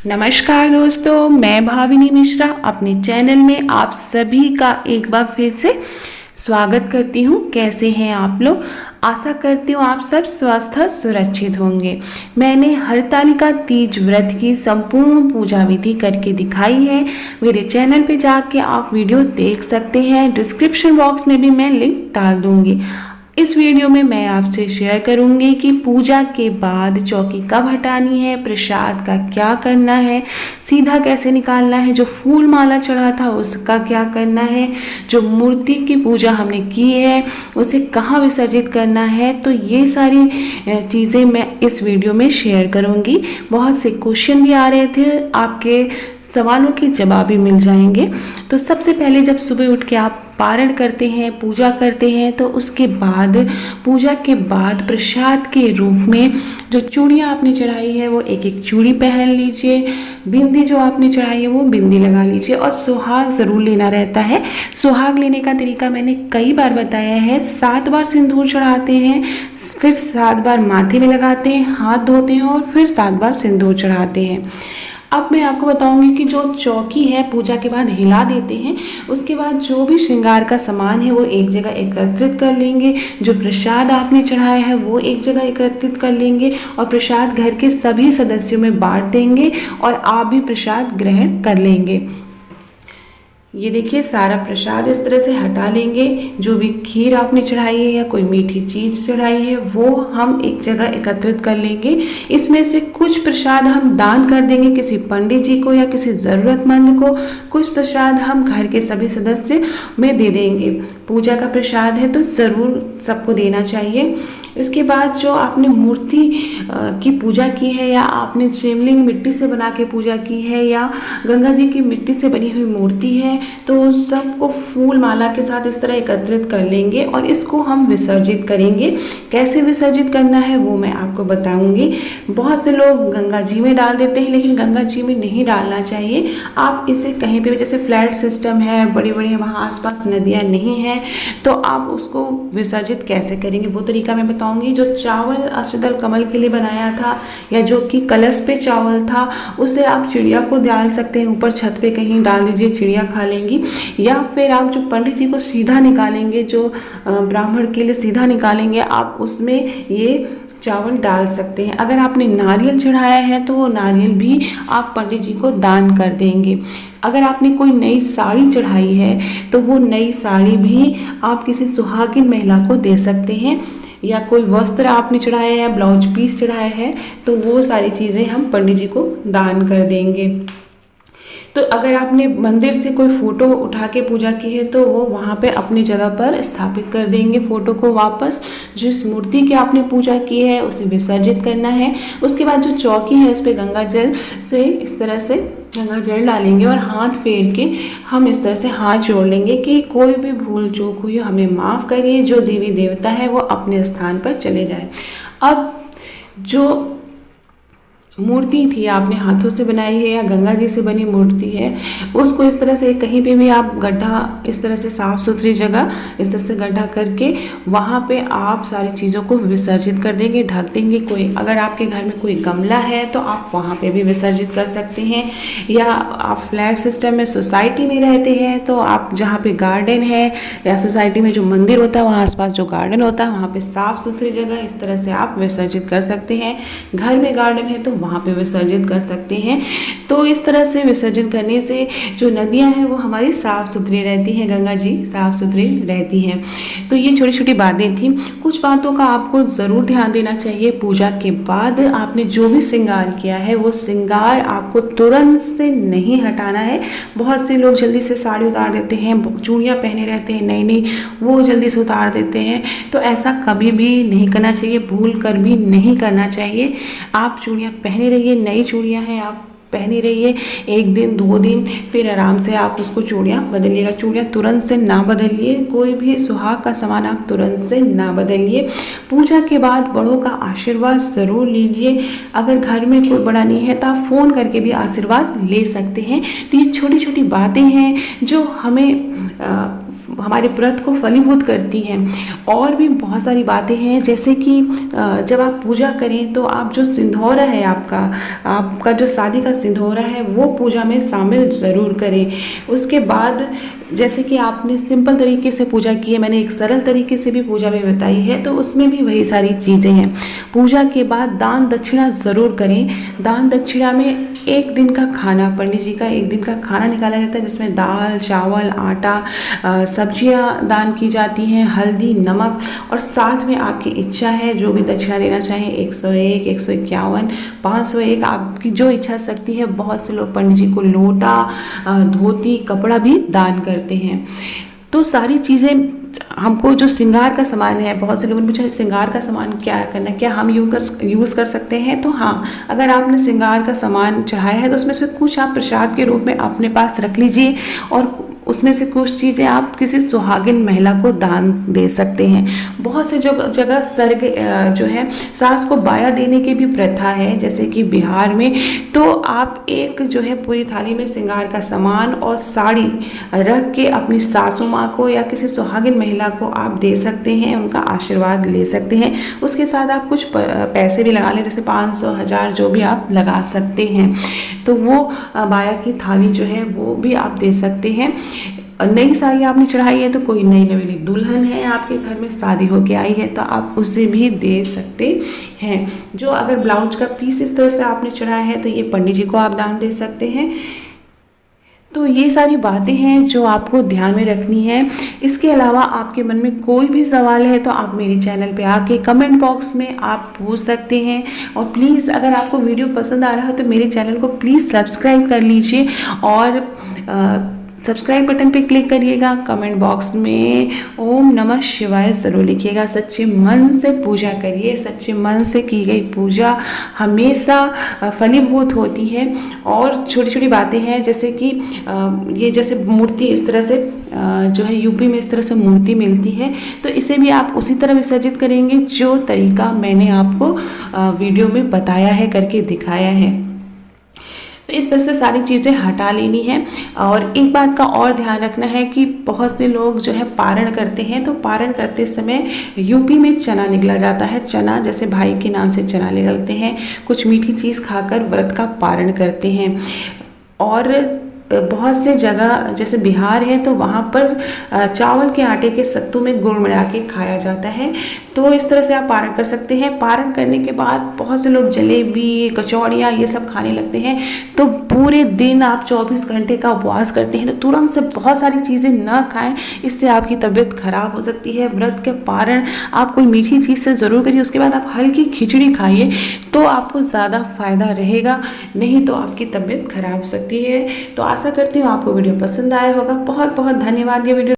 नमस्कार दोस्तों, मैं भाविनी मिश्रा अपने चैनल में आप सभी का एक बार फिर से स्वागत करती हूँ। कैसे हैं आप लोग? आशा करती हूँ आप सब स्वस्थ और सुरक्षित होंगे। मैंने हरतालिका तीज व्रत की संपूर्ण पूजा विधि करके दिखाई है। मेरे चैनल पे जाके आप वीडियो देख सकते हैं। डिस्क्रिप्शन बॉक्स में भी मैं लिंक डाल दूँगी। इस वीडियो में मैं आपसे शेयर करूंगी कि पूजा के बाद चौकी कब हटानी है, प्रसाद का क्या करना है, सीधा कैसे निकालना है, जो फूल माला चढ़ा था उसका क्या करना है, जो मूर्ति की पूजा हमने की है उसे कहाँ विसर्जित करना है। तो ये सारी चीज़ें मैं इस वीडियो में शेयर करूंगी। बहुत से क्वेश्चन भी आ रहे थे, आपके सवालों के जवाब भी मिल जाएंगे। तो सबसे पहले जब सुबह उठ के आप पारण करते हैं, पूजा करते हैं, तो उसके बाद पूजा के बाद प्रसाद के रूप में जो चूड़ियाँ आपने चढ़ाई है वो एक एक चूड़ी पहन लीजिए। बिंदी जो आपने चढ़ाई है वो बिंदी लगा लीजिए और सुहाग ज़रूर लेना रहता है। सुहाग लेने का तरीका मैंने कई बार बताया है। 7 बार सिंदूर चढ़ाते हैं, फिर 7 बार माथे में लगाते हैं, हाथ धोते हैं और फिर 7 बार सिंदूर चढ़ाते हैं। अब मैं आपको बताऊंगी कि जो चौकी है पूजा के बाद हिला देते हैं, उसके बाद जो भी श्रृंगार का सामान है वो एक जगह एकत्रित कर लेंगे। जो प्रसाद आपने चढ़ाया है वो एक जगह एकत्रित कर लेंगे और प्रसाद घर के सभी सदस्यों में बांट देंगे और आप भी प्रसाद ग्रहण कर लेंगे। ये देखिए सारा प्रसाद इस तरह से हटा लेंगे। जो भी खीर आपने चढ़ाई है या कोई मीठी चीज़ चढ़ाई है वो हम एक जगह एकत्रित कर लेंगे। इसमें से कुछ प्रसाद हम दान कर देंगे किसी पंडित जी को या किसी ज़रूरतमंद को। कुछ प्रसाद हम घर के सभी सदस्य में दे देंगे। पूजा का प्रसाद है तो ज़रूर सबको देना चाहिए। इसके बाद जो आपने मूर्ति की पूजा की है या आपने शिवलिंग मिट्टी से बना के पूजा की है या गंगा जी की मिट्टी से बनी हुई मूर्ति है, तो सबको फूल माला के साथ इस तरह एकत्रित कर लेंगे और इसको हम विसर्जित करेंगे। कैसे विसर्जित करना है वो मैं आपको बताऊंगी। बहुत से लोग गंगा जी में डाल देते हैं, लेकिन गंगा जी में नहीं डालना चाहिए। आप इसे कहीं पे भी, जैसे फ्लैट सिस्टम है, बड़ी बड़ी वहाँ आसपास नदियाँ नहीं हैं, तो आप उसको विसर्जित कैसे करेंगे वो तरीका मैं बताऊंगी। जो चावल अष्टदल कमल के लिए बनाया था या जो कि कलश पे चावल था, उसे आप चिड़िया को डाल सकते हैं। ऊपर छत पे कहीं डाल दीजिए, चिड़िया खा लेंगी। या फिर आप जो पंडित जी को सीधा निकालेंगे, जो ब्राह्मण के लिए सीधा निकालेंगे, आप उसमें ये चावल डाल सकते हैं। अगर आपने नारियल चढ़ाया है तो वो नारियल भी आप पंडित जी को दान कर देंगे। अगर आपने कोई नई साड़ी चढ़ाई है तो वो नई साड़ी भी आप किसी सुहागिन महिला को दे सकते हैं। या कोई वस्त्र आपने चढ़ाया है या ब्लाउज पीस चढ़ाया है तो वो सारी चीज़ें हम पंडित जी को दान कर देंगे। तो अगर आपने मंदिर से कोई फ़ोटो उठा के पूजा की है तो वो वहाँ पे अपनी जगह पर स्थापित कर देंगे फ़ोटो को वापस। जिस मूर्ति की आपने पूजा की है उसे विसर्जित करना है। उसके बाद जो चौकी है उस पर गंगा जल से इस तरह से गंगा जल डालेंगे और हाथ फेर के हम इस तरह से हाथ जोड़ लेंगे कि कोई भी भूल चूक हुई हमें माफ़ करिए। जो देवी देवता है वो अपने स्थान पर चले जाए। अब जो मूर्ति थी आपने हाथों से बनाई है या गंगा जी से बनी मूर्ति है, उसको इस तरह से कहीं पे भी आप गड्ढा, इस तरह से साफ़ सुथरी जगह इस तरह से गड्ढा करके वहाँ पे आप सारी चीज़ों को विसर्जित कर देंगे, ढक देंगे। कोई अगर आपके घर में कोई गमला है तो आप वहाँ पे भी विसर्जित कर सकते हैं। या आप फ्लैट सिस्टम में सोसाइटी में रहते हैं तो आप जहाँ पे गार्डन है या सोसाइटी में जो मंदिर होता है वहाँ आसपास जो गार्डन होता है वहाँ पे साफ़ सुथरी जगह इस तरह से आप विसर्जित कर सकते हैं। घर में गार्डन है तो वहाँ पे विसर्जित कर सकते हैं। तो इस तरह से विसर्जन करने से जो नदियाँ हैं वो हमारी साफ़ सुथरी रहती हैं, गंगा जी साफ़ सुथरी रहती हैं। तो ये छोटी छोटी बातें थी। कुछ बातों का आपको ज़रूर ध्यान देना चाहिए। पूजा के बाद आपने जो भी श्रृंगार किया है वो श्रृंगार आपको तुरंत से नहीं हटाना है। बहुत से लोग जल्दी से साड़ी उतार देते हैं, चूड़ियाँ पहने रहते हैं नई नई, वो जल्दी से उतार देते हैं। तो ऐसा कभी भी नहीं करना चाहिए, भूल कर भी नहीं करना चाहिए। आप चूड़ियाँ पहने रहिए, नई चूड़ियाँ हैं आप पहनी रहिए। 1 दिन 2 दिन फिर आराम से आप उसको चूड़ियाँ बदलिएगा। चूड़ियाँ तुरंत से ना बदलिए, कोई भी सुहाग का सामान आप तुरंत से ना बदलिए। पूजा के बाद बड़ों का आशीर्वाद ज़रूर लीजिए। अगर घर में कोई बड़ा नहीं है तो आप फ़ोन करके भी आशीर्वाद ले सकते हैं। तो ये छोटी छोटी बातें हैं जो हमें हमारे व्रत को फलीभूत करती हैं। और भी बहुत सारी बातें हैं, जैसे कि जब आप पूजा करें तो आप जो सिंदूरा है आपका जो शादी का सिंदूरा है वो पूजा में शामिल ज़रूर करें। उसके बाद जैसे कि आपने सिंपल तरीके से पूजा की है, मैंने एक सरल तरीके से भी पूजा में बताई है, तो उसमें भी वही सारी चीज़ें हैं। पूजा के बाद दान दक्षिणा ज़रूर करें। दान दक्षिणा में एक दिन का खाना, पंडित जी का एक दिन का खाना निकाला जाता है, जिसमें दाल चावल आटा सब्जियां दान की जाती हैं, हल्दी नमक, और साथ में आपकी इच्छा है जो भी दक्षिणा देना चाहें, 101 151 501, आपकी जो इच्छा शक्ति है। बहुत से लोग पंडित जी को लोटा धोती कपड़ा भी दान करते हैं। तो सारी चीज़ें हमको जो श्रृंगार का सामान है, बहुत से लोगों ने पूछा श्रृंगार का सामान क्या करना है, क्या हम यूज़ कर सकते हैं। तो हाँ, अगर आपने श्रृंगार का सामान चढ़ाया है तो उसमें से कुछ आप प्रसाद के रूप में अपने पास रख लीजिए, और उसमें से कुछ चीज़ें आप किसी सुहागिन महिला को दान दे सकते हैं। बहुत से जगह सर्ग जो है सास को बाया देने की भी प्रथा है, जैसे कि बिहार में। तो आप एक जो है पूरी थाली में श्रृंगार का सामान और साड़ी रख के अपनी सासू माँ को या किसी सुहागिन महिला को आप दे सकते हैं, उनका आशीर्वाद ले सकते हैं। उसके साथ आप कुछ पैसे भी लगा लें, जैसे 500 1000 जो भी आप लगा सकते हैं। तो वो बाया की थाली जो है वो भी आप दे सकते हैं। नई साड़ी आपने चढ़ाई है तो कोई नई नवेली दुल्हन है आपके घर में, शादी होके आई है, तो आप उसे भी दे सकते हैं। जो अगर ब्लाउज का पीस इस तरह से आपने चढ़ाया है तो ये पंडित जी को आप दान दे सकते हैं। तो ये सारी बातें हैं जो आपको ध्यान में रखनी है। इसके अलावा आपके मन में कोई भी सवाल है तो आप मेरे चैनल पे आके कमेंट बॉक्स में आप पूछ सकते हैं। और प्लीज़ अगर आपको वीडियो पसंद आ रहा है तो मेरे चैनल को प्लीज़ सब्सक्राइब कर लीजिए, और सब्सक्राइब बटन पे क्लिक करिएगा। कमेंट बॉक्स में ओम नमः शिवाय ज़रूर लिखिएगा। सच्चे मन से पूजा करिए, सच्चे मन से की गई पूजा हमेशा फलीभूत होती है। और छोटी छोटी बातें हैं, जैसे कि ये जैसे मूर्ति इस तरह से जो है यूपी में इस तरह से मूर्ति मिलती है, तो इसे भी आप उसी तरह विसर्जित करेंगे जो तरीका मैंने आपको वीडियो में बताया है, करके दिखाया है। तो इस तरह से सारी चीज़ें हटा लेनी है। और एक बात का और ध्यान रखना है कि बहुत से लोग जो है पारण करते हैं, तो पारण करते समय यूपी में चना निकला जाता है। चना जैसे भाई के नाम से चना निकलते हैं, कुछ मीठी चीज़ खाकर व्रत का पारण करते हैं। और बहुत से जगह जैसे बिहार है तो वहाँ पर चावल के आटे के सत्तू में गुड़ मिला के खाया जाता है। तो इस तरह से आप पारण कर सकते हैं। पारण करने के बाद बहुत से लोग जलेबी कचौड़ियाँ ये सब खाने लगते हैं। तो पूरे दिन आप 24 घंटे का उपवास करते हैं तो तुरंत से बहुत सारी चीज़ें न खाएं, इससे आपकी तबीयत खराब हो सकती है। व्रत के पारण आप कोई मीठी चीज़ से ज़रूर करिए, उसके बाद आप हल्की खिचड़ी खाइए तो आपको ज़्यादा फायदा रहेगा, नहीं तो आपकी तबीयत खराब हो सकती है। तो आशा करती हूँ आपको वीडियो पसंद आया होगा। बहुत बहुत धन्यवाद। ये वीडियो